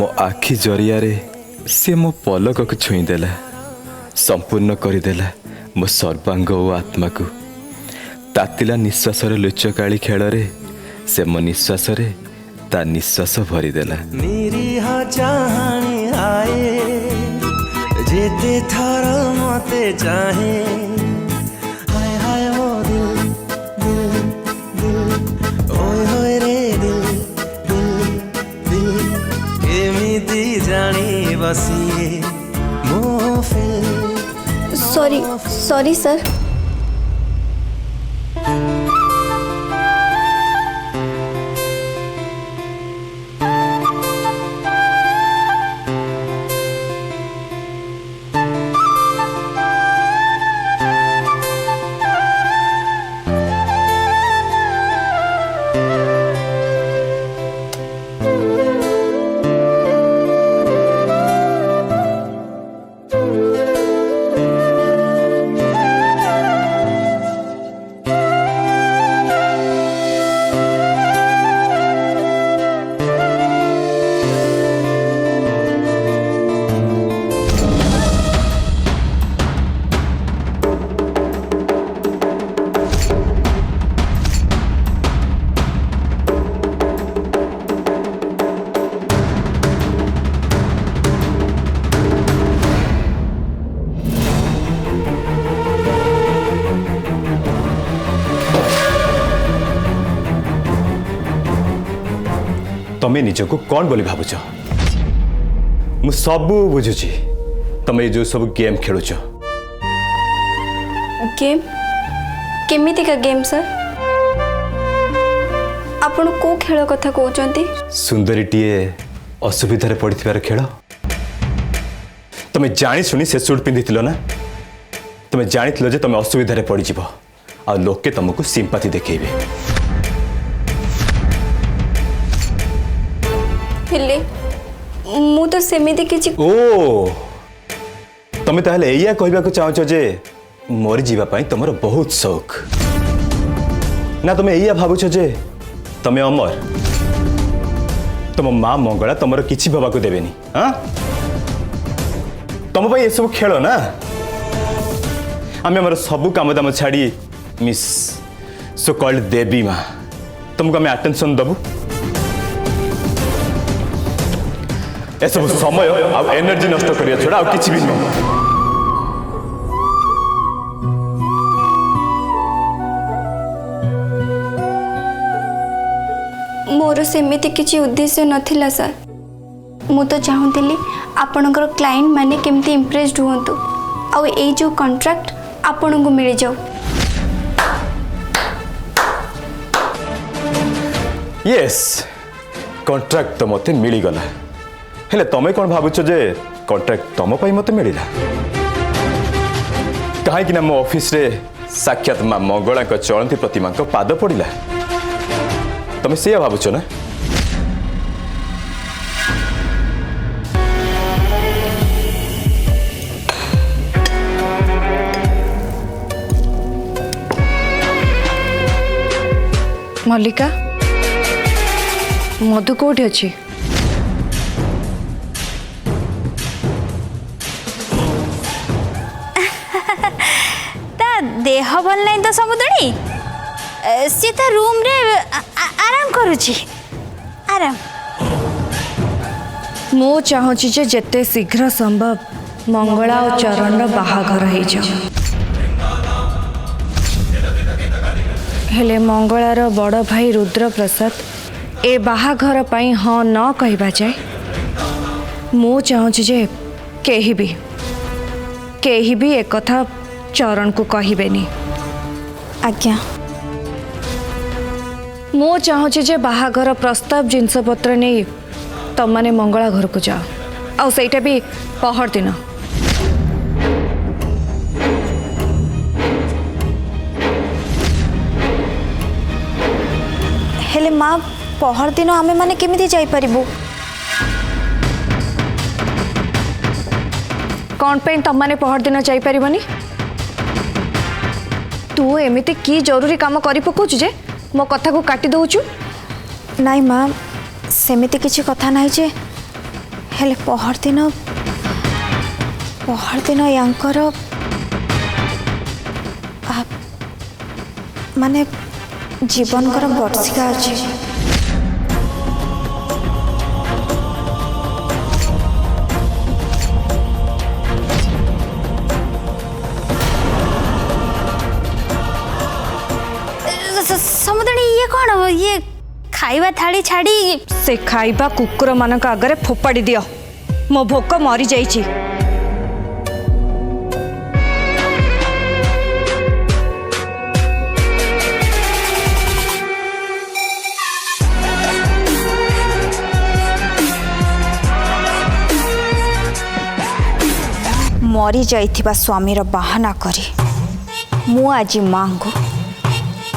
मो आखि जरिया से मो पलक को छुईदेला संपूर्ण करदेला मो सर्वांग और आत्मा को तातिला निश्वासर लुचकाली खेल से मो निश्वास ता निश्वास भरीदेला जेते थर मते चाहे हाय हाय ओ दिल दिल दिल ओए होए रे दिल दिल दिल केमिति जानी बसिए मो फिल सॉरी सॉरी सर। तमें निजको कौन बोली भावुच मु सबू बुझुची तमें जो सब गेम खेलुच गेम केमिति का गेम सर आपण को खेल कथा कहउचंती सुंदरीटीए असुविधार पड़िथिबार खेल तमें जानी सुनी से सूट पिंधिथिलो ना तमें जानिथिलो जे तमें असुविधार पड़ जिवो आ लोके तुमको सिंपाथी देखेबे हेले मु तो सेमिति किछि ओ तमें ताहले एया कहबा को चाहछो जे मरि जीवा पई तमरो बहुत शौक ना तमें एया भाबुछो जे तमें अमर तुम माँ मंगला तुमर किछि भबा को देबेनी हां तुम पई ए सब खेलो ना आमे हमर सब काम दाम छाड़ी मिस सो कॉल्ड देवी माँ तुमको आमे अटेंशन दबु ए सब समय आ एनर्जी नष्ट करिया छोड़ा आ किछि भी नहीं मोर सेमिति किछि उद्देश्य नथिला सर मु तो चाहूली आपणकर क्लाइंट माने केमती इम्प्रेस्ड हुंतु आ ए जो कॉन्ट्रैक्ट आपन को मिल जाऊ यस कॉन्ट्रैक्ट तो मते मिली गला हेले तमे कोन भाबुछ जे कॉन्ट्रैक्ट तम पई मते मिलिला काहे कि ना मो ऑफिस रे साक्षात मां मंगला को चलंती प्रतिमा को पाद पड़िला तमे से भाबुछ ना मल्लिका मधु कोठी अच्छी ता देह भल नहीं तो समुदणी सी ता रूम रे आराम करुची आराम मु चाहूची जे जेते शीघ्र संभव मंगला और चरण बाहाघर हो जाओ हेले मंगलार बड़ भाई रुद्र प्रसाद ए बाहाघर पाई हाँ न कहबा जाए मु चाहूची जे केही भी एक कथा चरण को कहबेनी आज्ञा मु चाहूची जे बाहाघर प्रस्ताव जिनस पत्र नहीं तम माने मंगला घर को जाओ आ सेटा भी पहर दिन हेले माँ पहर दिन आमे माने केमिति जाई परिबु कौन पे तम माने पहर दिन जाई परिबनी तू एमिति की जरूरी काम करी पकोछु जे मो कथा को काटी दउछु नाई माँ सेमिति किछि कथा नाही जे हेले पहर दिन यांकर माने जीवन कर वर्षिका अच्छी समुद्री ये कौन ये खाइबा थाली छाड़ी से खाइबा कुकुर मानक आगरे फोपाड़ी दियो मो भोक मरी जाइछि। मरी जाइथिबा स्वामीर बाहाना करी मु आज मां को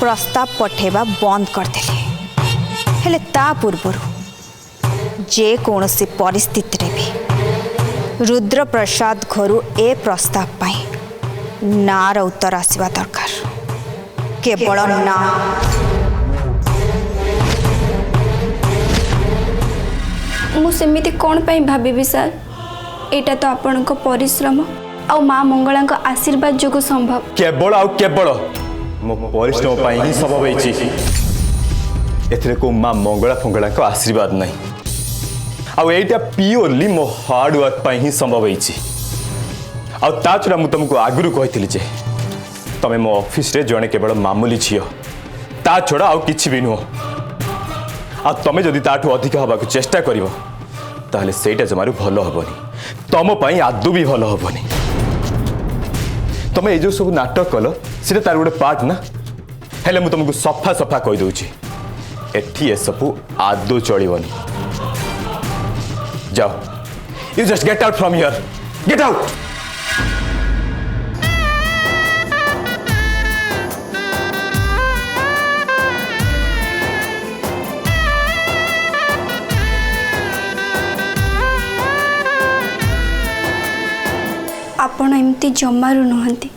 प्रस्ताव पठेबा बंद करदेली हेले ता पूर्वर जे कौनसी परिस्थिति रे भी रुद्र प्रसाद घरु ए प्रस्ताव पाई नार उत्तर आसवा दरकार केवल ना। मु सेमिति कौन पाई भाभी सर एटा तो आपण को परिश्रम आ माँ मंगला आशीर्वाद जो संभव केवल आउ केवल मो परिश्रम पाई ही संभव होइछि एथिरे को माँ मंगला फंगला को आशीर्वाद नहीं आउ एटा प्योरली मो हार्ड वर्क पाई ही संभव होइछि आउ ता छुड़ा मु तुमको आगुरु कहिथिली जे तमे मो ऑफिस रे जणे केवल मामूली छियो ता छुड़ा आउ किछि भी नुह आ तमे जदि ताठू अधिक हबा को चेष्टा करिवो ताहले सेटा जमारू भलो हबनी तम पाई आदु भी भलो हबनी तमे ए जो सब नाटक कल सीटा तार गोटे पार्ट ना हेले मु तुमको सफा सफा कहि दउछि एठी ए सब आदु चलिबनी जाओ you just get out from here get out. आपण एमती जमारू नुहंती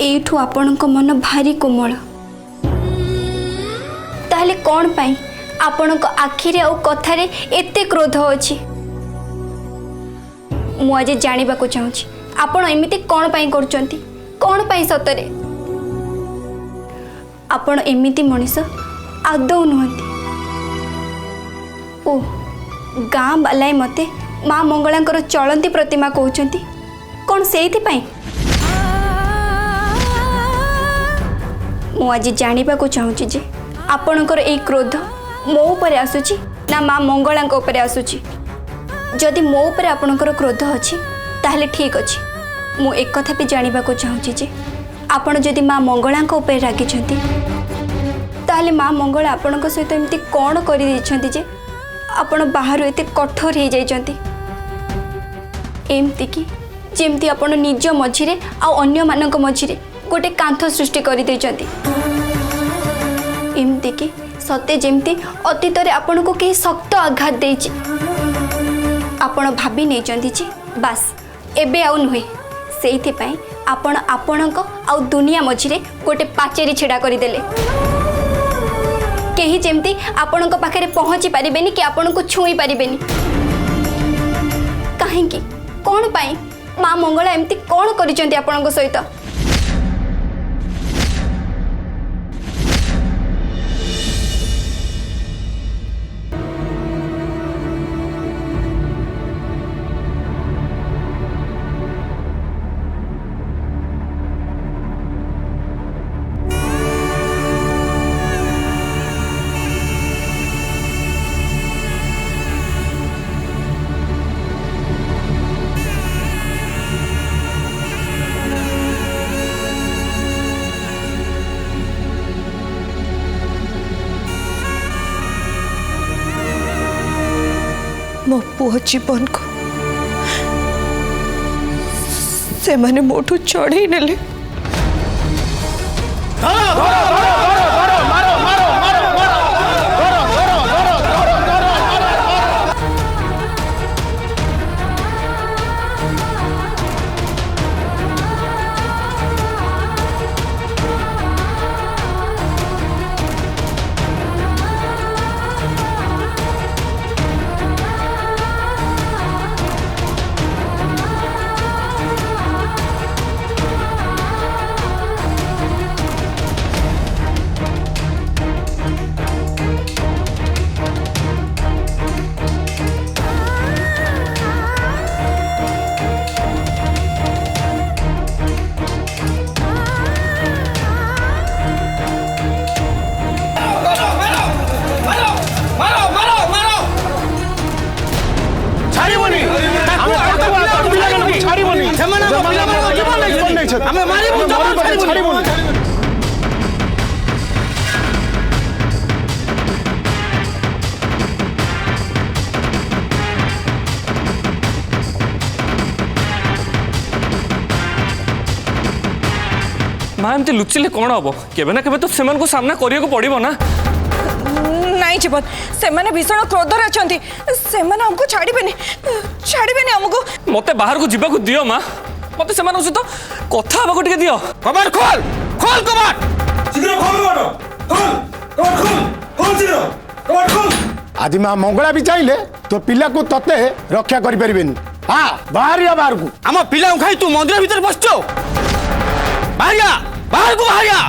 एठू आपणक मन भारी कोमल ताहले कौन पाई आपणक आखिरे आ कथारे एते क्रोध अछि मु आज जानिबा को चाहूची आपण एमिति कौन पाई करचंती कौन पाई सतरे आपण एमिति मनीष आदौ नुहंती ओ गाँ बालाए मते माँ मंगलांकर चलंती प्रतिमा कहउचंती कौन सेइथि पाई मु आज जानिबा को चाहूची जे आपणकर ए क्रोध मो ऊपर आसुची ना माँ मंगलांक ऊपर आसुची जदि मो ऊपर आपणकर क्रोध अछि ताहले ठीक अछि मु एक कथा भी जानिबा को चाहूची जे आपण जदि माँ मंगलांक ऊपर रागी छंती ताहले माँ मंगला आपणक सहित एमती कौन करि दैछंती जे आपण बाहर एते कठोर हो जाइछंती एमती कि जेमती आपण निज मझिरे आ अन्य मानक मझिरे गोटे कांथ सृष्टि करि दैछंती एमती कि सते जेमती अतीत रे आपण को के शक्त आघात देछि आपण भाबी नै चंदी जे बस एबे आउ नुहे सेइथि पई आपण आपणक आ दुनिया मझिरे गोटे पाचेरी छेड़ा करि देले केही जेमती आपणक पाखरे पहुंची पारिबेनी कि आपण को छुई पारिबेनी काहे कि कोन पई माँ मंगला एमती कोन करिचंती आपणक सहित मो पुओ जीवन को से माने मोठू चढ़े नेले ସେମାନେ ଆମ ପିଲାମାନଙ୍କ ଜୀବନ ନେଇଛନ୍ତି। ଆମେ ମାରିବୁ ଜମା ଛାଡ଼ିବୁନି। ମା ଏମିତି ଲୁଚିଲେ କ'ଣ ହବ? କେବେ ନା କେବେ ତ ସେମାନଙ୍କୁ ସାମ୍ନା କରିବାକୁ ପଡ଼ିବ ନା। ନାଇଁ ଜୀବନ, ସେମାନେ ଭୀଷଣ କ୍ରୋଧରେ ଅଛନ୍ତି। ସେମାନେ ଆମକୁ ଛାଡ଼ିବେନି ଆମକୁ। ମତେ ବାହାରକୁ ଯିବାକୁ ଦିଅ ମା। ମତେ ସେମାନଙ୍କ ସହିତ କଥା ହେବାକୁ ଟିକେ ଦିଅ। କବାଟ ଖୋଲ, ଖୋଲ କବାଟ, ଶୀଘ୍ର ଖୋଲ କବାଟ, ଖୋଲ କବାଟ, ଖୋଲ ଶୀଘ୍ର କବାଟ ଖୋଲ। ଆଜି ମା ମଙ୍ଗଳା ବି ଚାହିଁଲେ ତୋ ପିଲାକୁ ତତେ ରକ୍ଷା କରିପାରିବେନି। ହଁ ବାହାରିଆ ବାହାରକୁ। ଆମ ପିଲାଙ୍କୁ ଖାଇ ତୁ ମନ୍ଦିର ଭିତରେ ବସିଛ। ବାହାରିଆ, ବାହାରକୁ ବାହାରିଆ।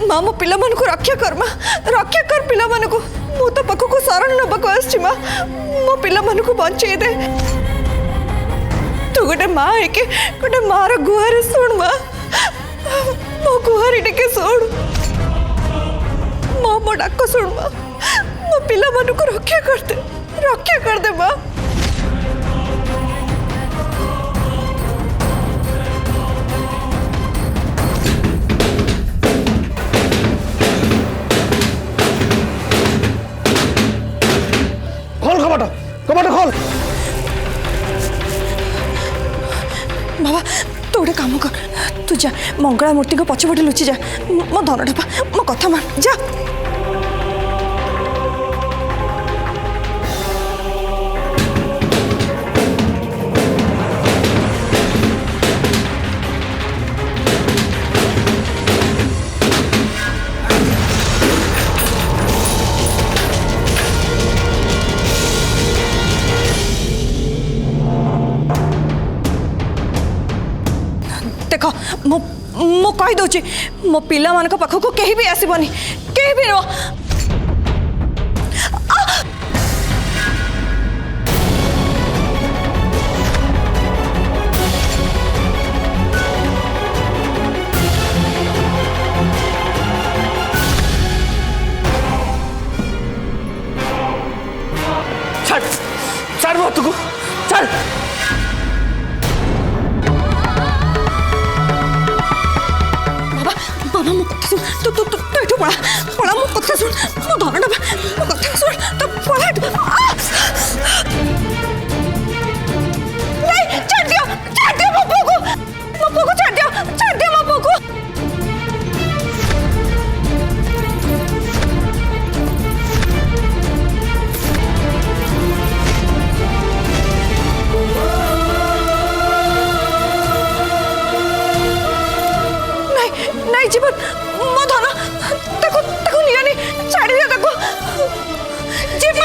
ମା ମୋ ପିଲାମାନଙ୍କୁ ରକ୍ଷା କର। ମା ରକ୍ଷା କର ପିଲାମାନଙ୍କୁ। ମୁଁ ତ ପାଖକୁ ଶରଣ ନେବାକୁ ଆସିଛି। ମା ମୋ ପିଲାମାନଙ୍କୁ ବଞ୍ଚେଇ ଦେ। ତୁ ଗୋଟେ ମା ହେଇକି ଗୋଟେ ମାର ଗୁହାରି ଶୁଣ। ମା ମୋ ଗୁହାରି ଟିକେ ଶୁଣ। ମୋ ଡାକ ଶୁଣ। ମା ମୋ ପିଲାମାନଙ୍କୁ ରକ୍ଷା କରିଦେ ମା। খোল কবাট, কবাট খোল। বাবা তু গোটে কাম কর, তু যা মঙ্গলা মূর্তি পছপটে লুচি যা। মো ধনটা পা, মো কথা মান, যা। देख मो कही दौची मो पिला मान पाखक कहीं भी आसबनी, कहीं भी नुह। छाड़ मत को, छाड़। बाबा मो कथा सुन, तू तू तू तू एठू पळा पळा। मो कथा सुन, मो धनटा मो कथा सुन, तू पळा एठू। नहीं छाड़ दियो मो पुओ को छाड़ दियो मो पुओ को। नहीं जीवन मो धन ताको ताको नियानी छाड़ी दियो ताको। जीवन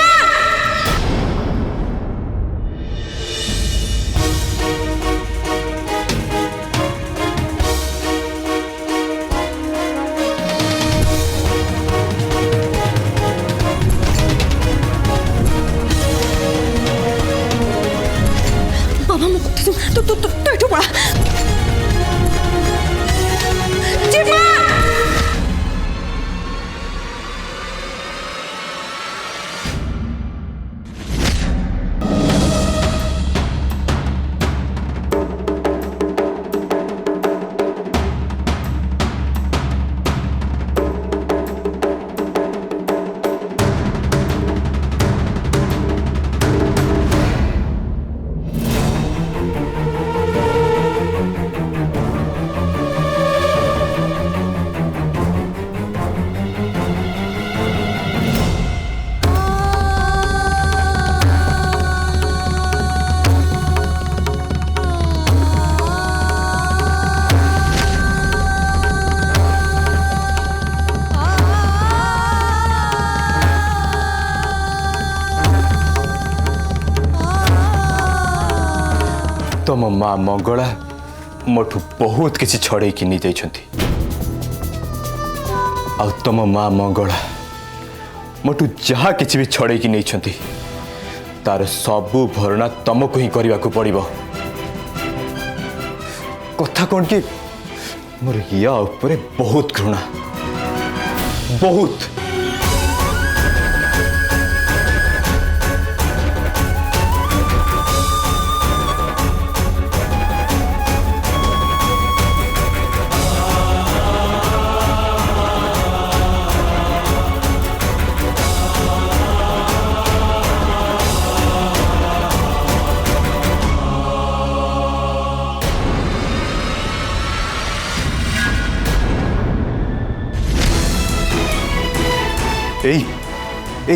बाबा मो कथा सुन, तू तू तू एठू पळा। तुम माँ मंगला मोठू बहुत किसी छड़े कि नहीं जाइछंती। आ तुम माँ मंगला मोठू जहाँ किसी भी छड़े कि नहीं छंती, तार सबू भरणा तुमको ही करने को पड़ो। कथा कौन कि मोर या ऊपर बहुत घृणा बहुत।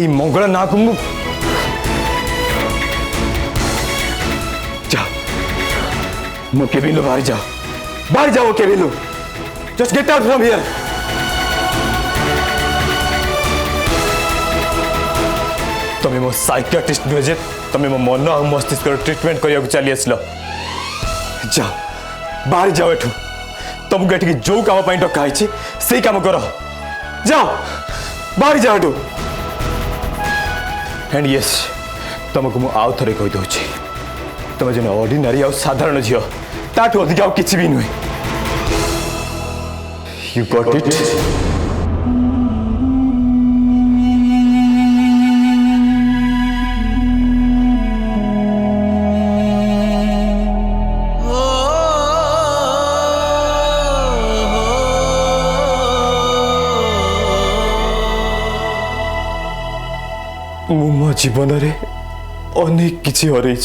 मंगला ना को मु केबिन बाहर जाओ cabin just get out from here. तुम्हें मो साइकियाट्रिस्ट नुहे जे तुम्हें मो मन और मस्तिष्क ट्रीटमेंट करने चली आसल जाओ बाहर जाओ एठू तुमको एठिक जो काम डकाई से काम कर जाओ बाहर जाओ एठू। एंड यस तुमको मु आउ थे कहीदे तुम जो ऑर्डिनरी आ साधारण झील ताठू अधिक आउ किसी भी नुहे। You got it. मो जीवन रे अनेक किछि हरई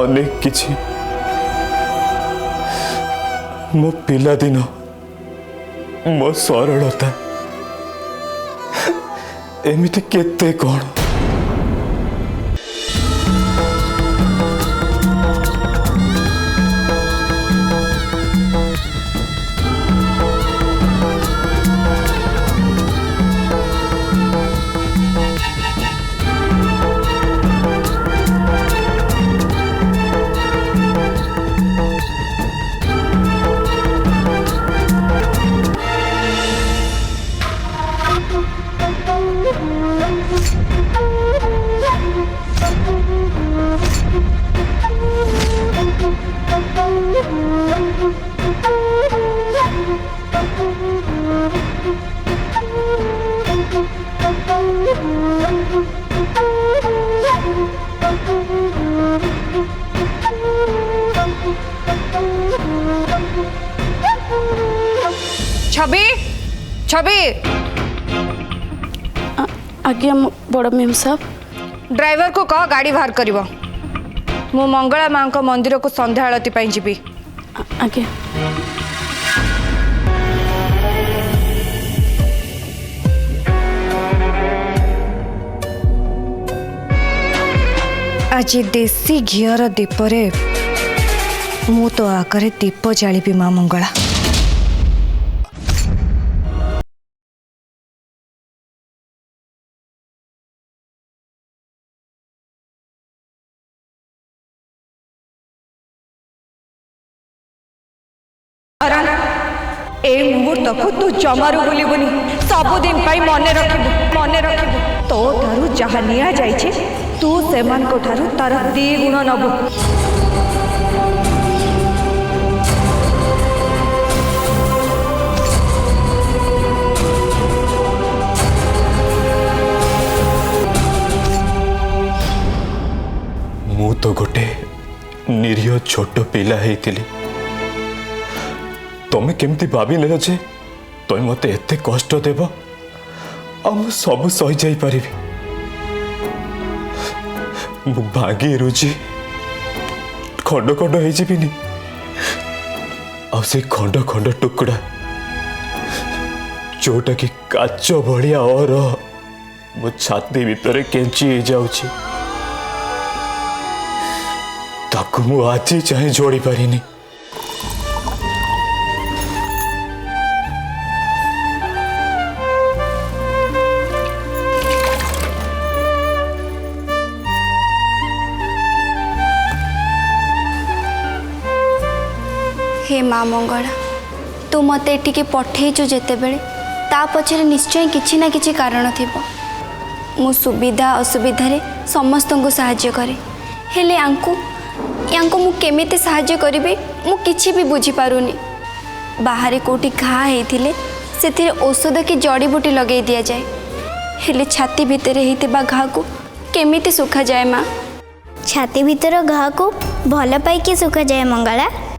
अनेक किछि मो पिला दिन मो सरलता एमिति केते कौन छवि छवि आज्ञा बड़ मैम साहब। ड्राइवर को कह गाड़ी बाहर कर मु मंगला माँ को मंदिर को संध्या आलती जी। आज्ञा। आज देसी घीर दीपरे मु तो आगे दीप जाली माँ मंगला। ए मुहूर्त को तू जमारू भूलबुनि सबुदिन मने रखिबु तो थारु जहा निया जाइछे तू सेमान को थारु तार 2 गुण नबु। मु तो गोटे निरीह छोट पिला हेतिली तुम्हें केमती भाभी ले जे तुम मत एते कष्ट देव आ सब सही जाई पारि मु भागी रुचि खंड खंड हो जीविनी आ से खंड खंड टुकड़ा जोटा कि काच भलिया और मो छाती भितर केंची जाउछि ताकू मु आज चाहे जोड़ी पारिनी। हे माँ मंगला तू मत एटिके पठेइचु जेते बेले ता पछरे निश्चय किछि ना किछि कारण थिबो। मु सुविधा असुविधा रे समस्त को सहाय्य करे हेले यांको मु केमिते सहाय्य करिबे मु किछि भी बुझी पारुनी। बाहर कोटी घा होते से औषध कि जड़ीबूटी लगे दि जाए हेले छाती भितर होता घा को केमिति सुखा जाए माँ? छाती भीतर घा को भल पाई सुखा जाए मंगला?